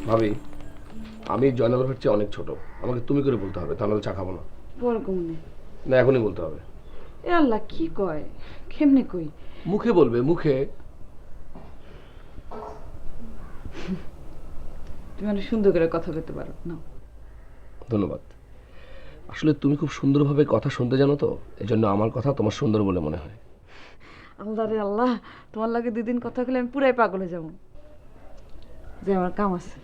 ভাবি, আমি জয়নালের হচ্ছে অনেক ছোট, আমাকে তুমি করে বলতে হবে, তাহলে চা খাবো না। বড় কমনে না, এখনই বলতে হবে। এ আল্লাহ, কি কয়? কেমনে কই? মুখে বলবে, মুখে। তুমি অনেক সুন্দর করে কথা বলতে পারো না। ধন্যবাদ। আসলে তুমি খুব সুন্দরভাবে কথা শুনতে জানো তো, এই জন্য আমার কথা তোমার সুন্দর বলে মনে হয়। আল্লাহ রে আল্লাহ, তোমার লাগে 2 দিন কথা বলে আমি পুরাই পাগল হয়ে যাবো। যে আমার কাম আছে।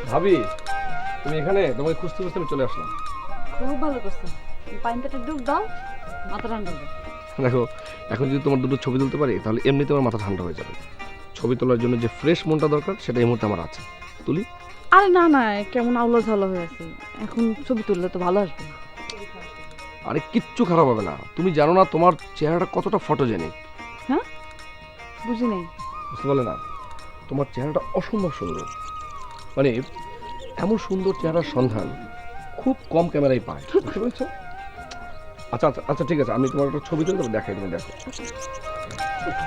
ভাবি, তুমি এখানে? তোমাকে খুঁজতে খুঁজতে আমি চলে আসলাম। খুব ভালো করছো। পানিতে একটা ডুব দাও, মাথা ঠান্ডা হবে। দেখো, এখন যদি তোমার দুটো ছবি তুলতে পারি তাহলে এমনিতে আমার মাথা ঠান্ডা হয়ে যাবে। ছবি তোলার জন্য যে ফ্রেশ মনটা দরকার সেটা এই মুহূর্তে আমার আছে। তুলি? আরে না না, কেমন আউলা ঝাউলা হয়ে আছে, এখন ছবি তুললে তো ভালো আসবে না। আরে কিচ্ছু খারাপ হবে না, তুমি জানো না তোমার চেহারাটা কতটা ফটোজেনিক। হ্যাঁ, বুঝি নাই। বুঝতে পারলে না? তোমার চেহারাটা অসম্ভব সুন্দর, মানে এমন সুন্দর চেহারার সন্ধান খুব কম ক্যামেরায় পায়, বুঝতে পেরেছো? আচ্ছা আচ্ছা আচ্ছা, ঠিক আছে, আমি তোমার একটা ছবি তুলে দেখাই, তুমি দেখো।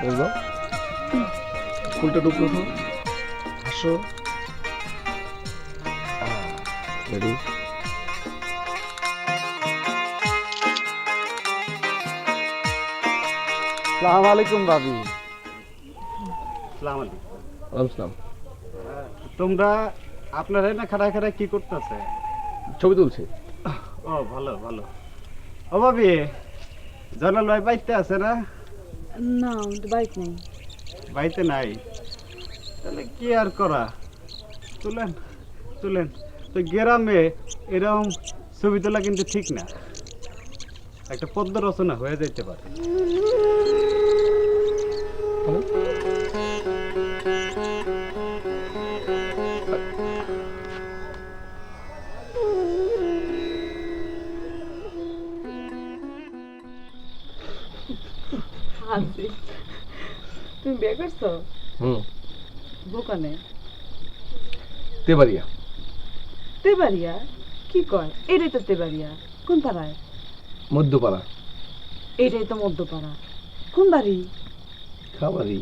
বুঝলো? ফুলটা ডুবলো তো, হাসো। রেডি? সালাম আলাইকুম ভাবি। সালাম আলাইকুম। আসসালাম। তোমরা আপনারা না খাড়া খাড়া কি করতেছে? ছবি তুলছি। ও ভালো ভালো। ও ভাবি, জয়নাল ভাই বাড়িতে আছে না? না, আমাদের বাইক নেই। বাড়িতে নাই? তাহলে কি আর করা, তুলেন তুলেন। তো গ্রামে এরকম ছবি তোলা কিন্তু ঠিক না, একটা পদ্ম রচনা হয়ে যেতে পারে। তুমি বিয়ে করছো? হুম। দোকানে? তেবাড়িয়া। তেবাড়িয়া? কি কয়? এটাই তো তেবাড়িয়া। কোন পাড়ায়? মধ্যপাড়া। এটাই তো মধ্যপাড়া। কোন বাড়ি? খাবারই।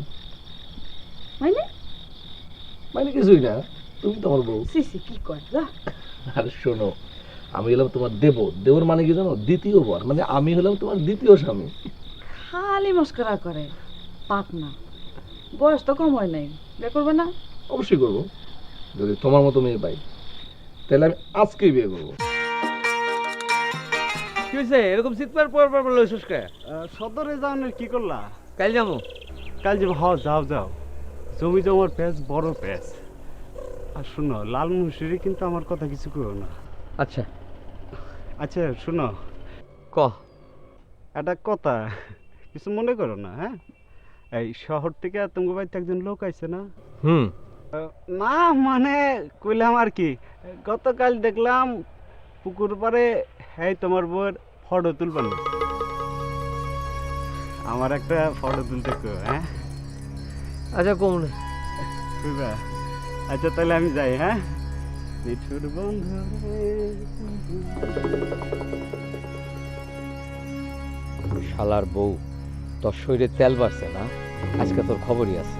মানে? মানে কিছুই না, তুমি তোমার বউ। সিসি কি কয়? যা। আর শোনো, আমি হলাম তোমার দেব। দেবর মানে কি জানো? দ্বিতীয় বর, মানে আমি হলাম তোমার দ্বিতীয় স্বামী। খালি মস্করা করে। পাক না, বয়স তো কম হয় নাই। বিয়ে করবে না? অবশ্যই করবো, যদি তোমার মতো মেয়ে পাই তাহলে আমি আজকেই বিয়ে করবো। কি হয়েছে এরকম চিৎকার পর লইছস কে? সদরে যাওয়ার কি করলা? কাল যাবো। কাল যাবো? হ, যাও যাও। জমি জমার প্যাচ, বড় প্যাচ। আর শুনো, লাল মুসুরি কিন্তু আমার কথা কিছু করো না। আচ্ছা আচ্ছা শুনো, ক। একটা কথা, কিছু মনে করো না, হ্যাঁ? এই শহর থেকে তোমার বাড়িতে একজন লোক আইছে না? হুম। না মানে কইলাম আর কি, গতকাল দেখলাম পুকুর পাড়ে, হ্যাঁ তোমার বউয়ের ফটো তুলবার না। আমার একটা ফটো তুলতে কো, হ্যাঁ? আচ্ছা কমন। কইবা? আচ্ছা তাহলে আমি যাই, হ্যাঁ? মিঠুর বন্ধু শালার বউ তোর শরীরে তেল বাড়ছে না, আজকে তোর খবরই আছে।